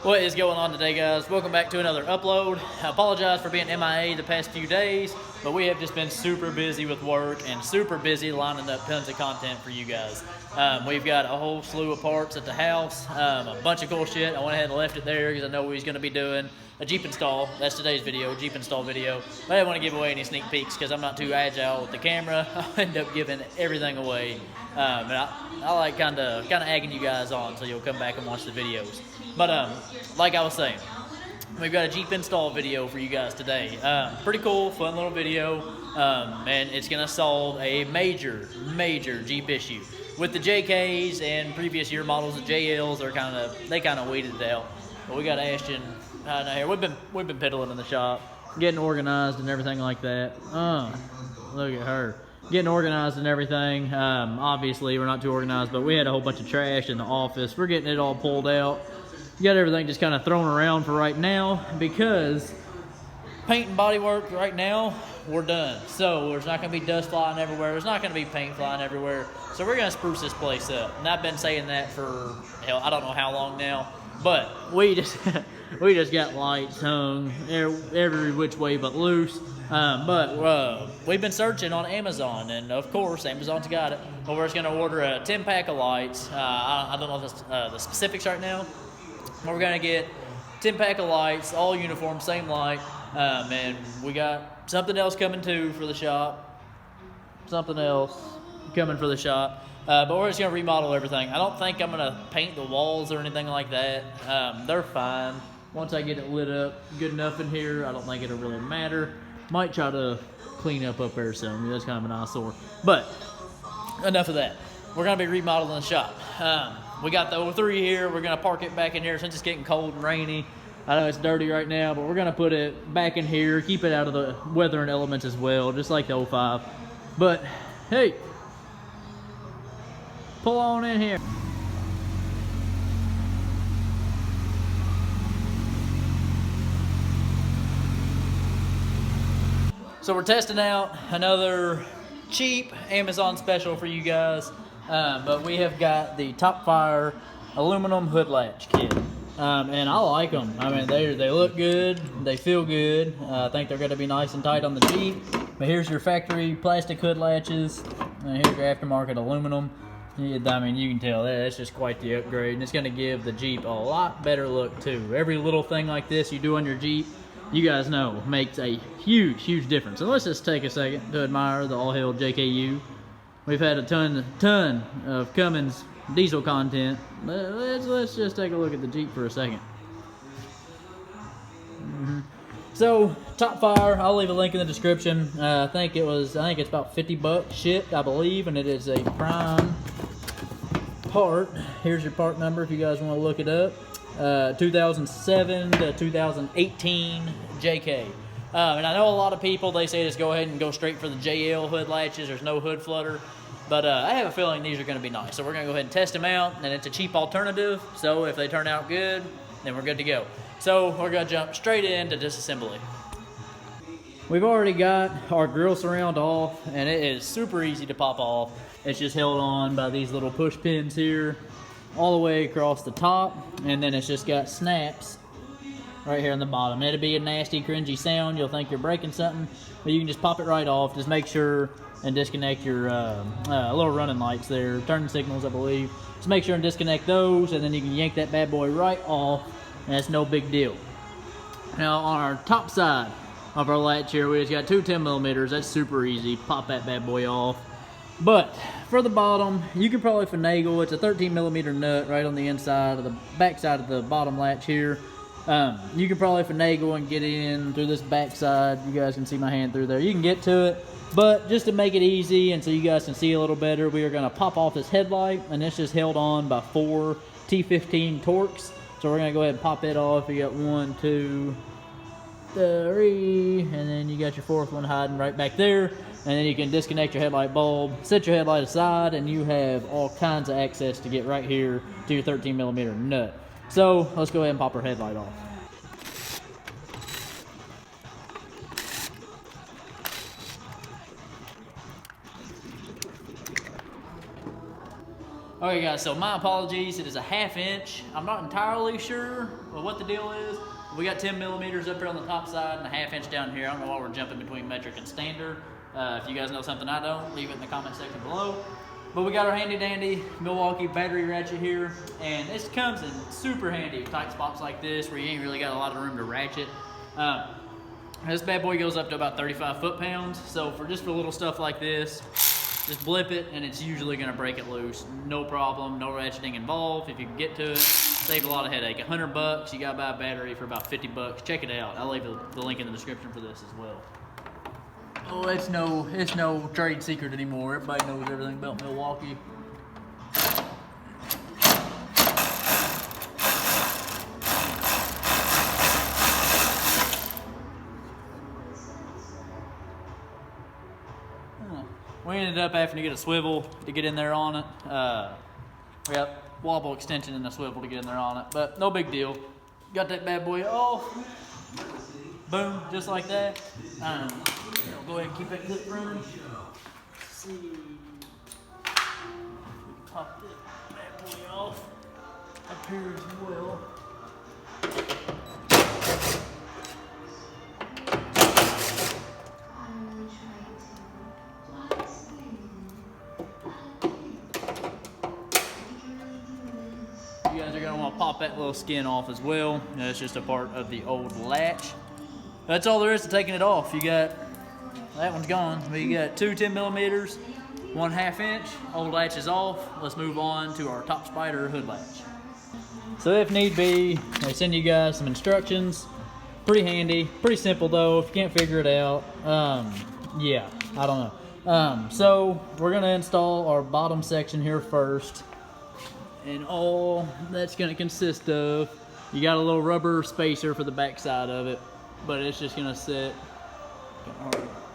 What is going on today, guys? Welcome back to another upload. I apologize for being MIA the past few days, but we have just been super busy with work and super busy lining up tons of content for you guys. We've got a whole slew of parts at the house, a bunch of cool shit. I went ahead and left it there because I know we was going to be doing a Jeep install. That's today's video, Jeep install video. But I didn't want to give away any sneak peeks because I'm not too agile with the camera. I'll end up giving everything away. And I like kind of egging you guys on so you'll come back and watch the videos. But like I was saying, we've got a Jeep install video for you guys today. Pretty cool, fun little video, and it's gonna solve a major Jeep issue. With the JKs and previous year models, the JLs are they kind of weeded it out. But we got Ashton here. We've been piddling in the shop, getting organized and everything like that. Look at her. Getting organized and everything. Obviously, we're not too organized, but we had a whole bunch of trash in the office. We're getting it all pulled out. Got everything just kind of thrown around for right now because paint and body work right now, we're done. So there's not going to be dust flying everywhere. There's not going to be paint flying everywhere. So we're going to spruce this place up. And I've been saying that for, hell, I don't know how long now. But we just got lights hung every which way but loose. But we've been searching on Amazon, and of course Amazon's got it. But we're just going to order a 10-pack of lights. I don't know the specifics right now. We're gonna get 10-pack of lights, all uniform, same light, and we got something else coming too for the shop. Something else coming for the shop, but we're just gonna remodel everything. I don't think I'm gonna paint the walls or anything like that. They're fine. Once I get it lit up good enough in here, I don't think it'll really matter. Might try to clean up there some. That's kind of an eyesore. But enough of that. We're gonna be remodeling the shop. We got the 03 here. We're going to park it back in here since it's getting cold and rainy. I know it's dirty right now, but we're going to put it back in here, keep it out of the weather and elements as well, just like the 05. But, hey, pull on in here. So we're testing out another cheap Amazon special for you guys. But we have got the Top Fire aluminum hood latch kit, and I like them. I mean, they look good, they feel good. I think they're going to be nice and tight on the Jeep. But here's your factory plastic hood latches, and here's your aftermarket aluminum. I mean, you can tell that's just quite the upgrade, and it's going to give the Jeep a lot better look too. Every little thing like this you do on your Jeep, you guys know, makes a huge difference. And let's just take a second to admire the all-hail JKU. We've had a ton of Cummins diesel content. Let's just take a look at the Jeep for a second. So Top Fire, I'll leave a link in the description. I think it's about $50 shipped, I believe, and it is a prime part. Here's your part number if you guys want to look it up. 2007 to 2018 JK. And I know a lot of people, they say just go ahead and go straight for the JL hood latches. There's no hood flutter. But I have a feeling these are going to be nice. So we're going to go ahead and test them out. And it's a cheap alternative. So if they turn out good, then we're good to go. So we're going to jump straight into disassembly. We've already got our grill surround off. And it is super easy to pop off. It's just held on by these little push pins here. All the way across the top. And then it's just got snaps right here on the bottom. It'll be a nasty, cringy sound. You'll think you're breaking something, but you can just pop it right off. Just make sure and disconnect your little running lights there, turning signals, I believe. Just make sure and disconnect those, and then you can yank that bad boy right off, and that's no big deal. Now, on our top side of our latch here, we just got two 10mm. That's super easy. Pop that bad boy off. But for the bottom, you can probably finagle. It's a 13mm nut right on the inside of the back side of the bottom latch here. You can probably finagle and get in through this back side. You guys can see my hand through there. You can get to it, but just to make it easy and so you guys can see a little better, we are going to pop off this headlight, and it's just held on by 4 T15 Torx. So we're going to go ahead and pop it off. You got 1, 2, 3, and then you got your fourth one hiding right back there. And then you can disconnect your headlight bulb, set your headlight aside, and you have all kinds of access to get right here to your 13mm nut. So let's go ahead and pop our headlight off. Okay guys, so my apologies, it is a 1/2 inch. I'm not entirely sure what the deal is. We got 10 millimeters up here on the top side and a 1/2 inch down here. I don't know why we're jumping between metric and standard. If you guys know something I don't, leave it in the comment section below. But we got our handy dandy Milwaukee battery ratchet here, and this comes in super handy with tight spots like this where you ain't really got a lot of room to ratchet. This bad boy goes up to about 35 foot-pounds, so for little stuff like this, just blip it and it's usually gonna break it loose. No problem, no ratcheting involved. If you can get to it, save a lot of headache. $100, you gotta buy a battery for about 50 bucks. Check it out. I'll leave the link in the description for this as well. Oh, it's no trade secret anymore. Everybody knows everything about Milwaukee. We ended up having to get a swivel to get in there on it. We got wobble extension and a swivel to get in there on it, but no big deal. Got that bad boy off. Boom, just like that. Go ahead and keep that clip running. Let's see. We can pop that bad boy off up here as well. You guys are going to want to pop that little skin off as well. That's just a part of the old latch. That's all there is to taking it off. You got, that one's gone, but you got 2 10 millimeters, 1/2 inch, old latch is off. Let's move on to our top spider hood latch. So if need be, they send you guys some instructions. Pretty handy, pretty simple though, if you can't figure it out. Yeah, I don't know. So we're gonna install our bottom section here first. And all that's gonna consist of, you got a little rubber spacer for the back side of it, but it's just gonna sit,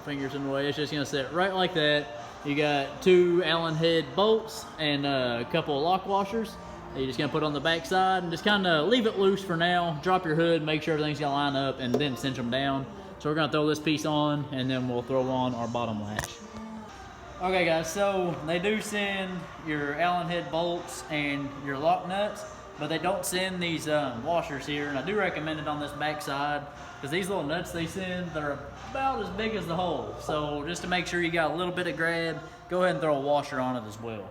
fingers in the way, it's just gonna sit right like that. You got 2 Allen head bolts and a couple of lock washers that you're just gonna put on the back side and just kinda leave it loose for now. Drop your hood, make sure everything's gonna line up, and then cinch them down. So we're gonna throw this piece on and then we'll throw on our bottom latch. Okay guys, so they do send your Allen head bolts and your lock nuts, but they don't send these washers here, and I do recommend it on this back side because these little nuts they send, they're about as big as the hole. So just to make sure you got a little bit of grab, go ahead and throw a washer on it as well.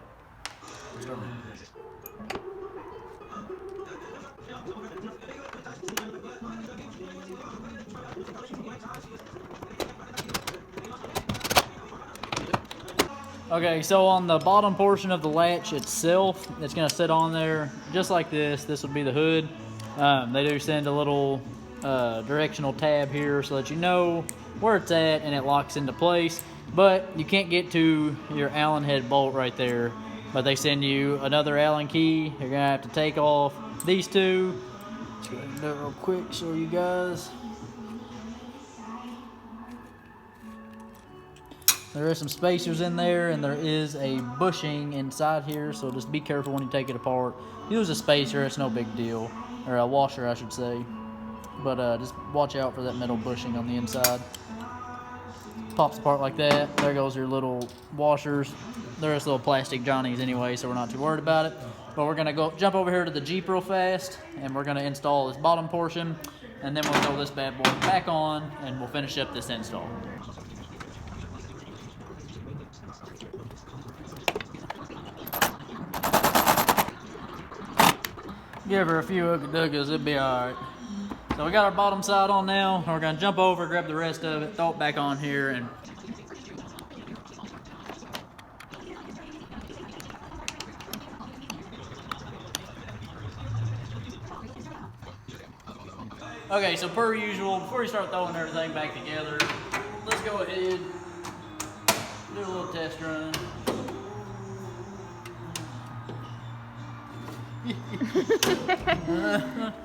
Okay, so on the bottom portion of the latch itself, it's gonna sit on there just like this. This would be the hood. They do send a little directional tab here so that you know where it's at and it locks into place. But you can't get to your Allen head bolt right there. But they send you another Allen key. You're gonna have to take off these 2. Let's go ahead and do it real quick, show you guys. There are some spacers in there, and there is a bushing inside here, so just be careful when you take it apart. Use a spacer, it's no big deal. Or a washer, I should say. But just watch out for that metal bushing on the inside. Pops apart like that. There goes your little washers. They're just little plastic Johnnies anyway, so we're not too worried about it. But we're gonna go jump over here to the Jeep real fast, and we're gonna install this bottom portion, and then we'll throw this bad boy back on, and we'll finish up this install. Give her a few ugga-duggas, it'll be alright. So we got our bottom side on now, and we're gonna jump over, grab the rest of it, throw it back on here, and okay, so per usual, before you start throwing everything back together, let's go ahead, do a little test run.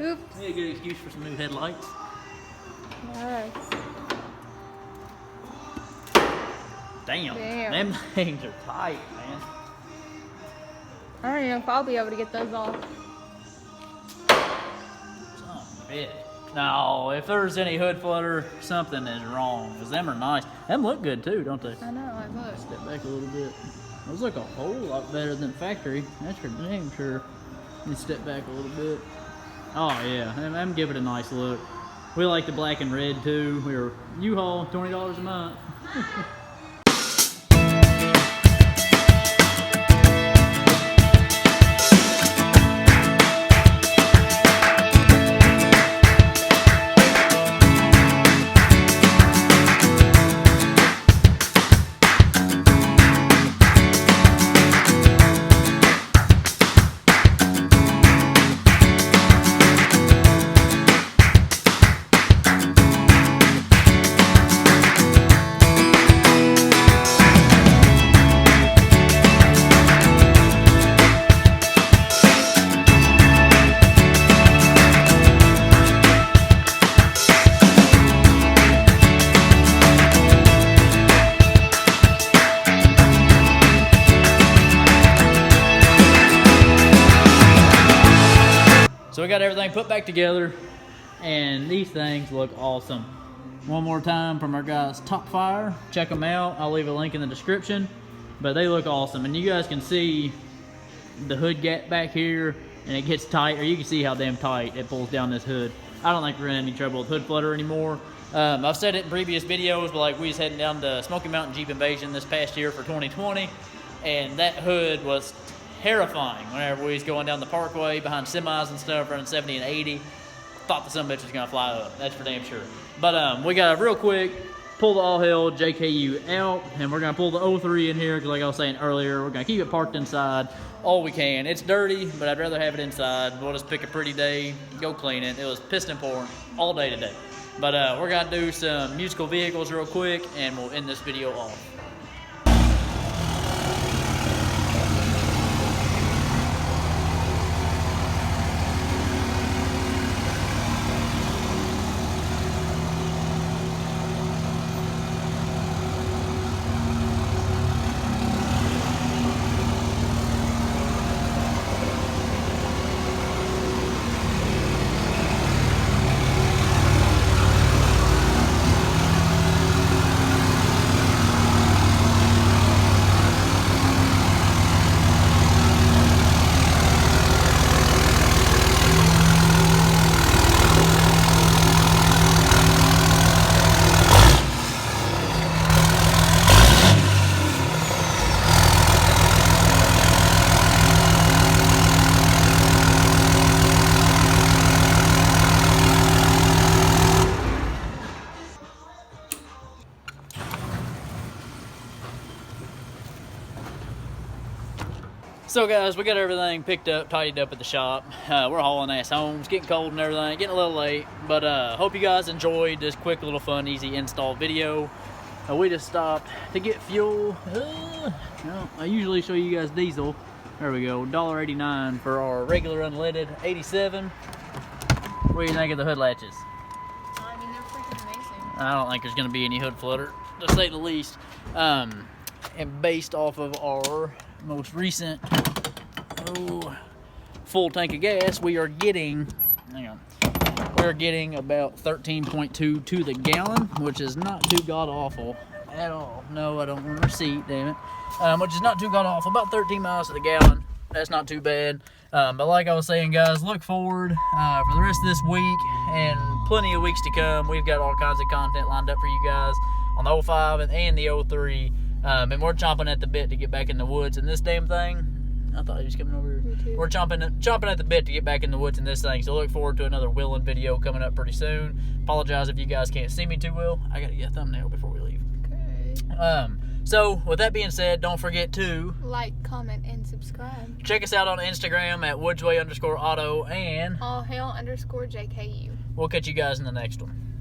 Oops. Yeah, good excuse for some new headlights. Yes. Damn. Them things are tight, man. I don't even know if I'll be able to get those off. Son of a bitch. No, if there's any hood flutter, something is wrong. Because them are nice. Them look good too, don't they? I know, like look. Step back a little bit. Those look a whole lot better than factory. That's for damn sure. Let me step back a little bit. Oh yeah, I'm giving it a nice look. We like the black and red too. We were U-Haul, $20 a month. So we got everything put back together, and these things look awesome. One more time from our guys Top Fire. Check them out. I'll leave a link in the description. But they look awesome, and you guys can see the hood gap back here, and it gets tight, or you can see how damn tight it pulls down this hood. I don't think we're in any trouble with hood flutter anymore. I've said it in previous videos, but like we was heading down to Smoky Mountain Jeep Invasion this past year for 2020, and that hood was terrifying whenever we was going down the parkway behind semis and stuff running 70 and 80. Thought the son of a bitch was gonna fly up, that's for damn sure. But we gotta real quick pull the all hell JKU out, and we're gonna pull the 03 in here because like I was saying earlier, we're gonna keep it parked inside all we can. It's dirty, but I'd rather have it inside. We'll just pick a pretty day, go clean it. It was piston pouring all day today. But we're gonna do some musical vehicles real quick, and we'll end this video off. So guys, we got everything picked up, tidied up at the shop. We're hauling ass home. It's getting cold and everything, getting a little late. But hope you guys enjoyed this quick little fun, easy install video. We just stopped to get fuel. Well, I usually show you guys diesel. There we go, $1.89 for our regular unleaded 87. What do you think of the hood latches? I mean, they're freaking amazing. I don't think there's gonna be any hood flutter, to say the least. And based off of our most recent full tank of gas, we are getting, we're getting about 13.2 to the gallon, which is not too god awful at all. No, I don't want a receipt, damn it. Which is not too god awful, about 13 miles to the gallon. That's not too bad. But like I was saying, guys, look forward for the rest of this week and plenty of weeks to come. We've got all kinds of content lined up for you guys on the 05 and the 03. And we're chomping at the bit to get back in the woods in this damn thing. I thought he was coming over here. We're chomping at the bit to get back in the woods in this thing. So look forward to another wheeling video coming up pretty soon. Apologize if you guys can't see me too well. I gotta get a thumbnail before we leave. Okay. So with that being said, don't forget to like, comment, and subscribe. Check us out on Instagram at woodsway_auto and allhail_JKU. We'll catch you guys in the next one.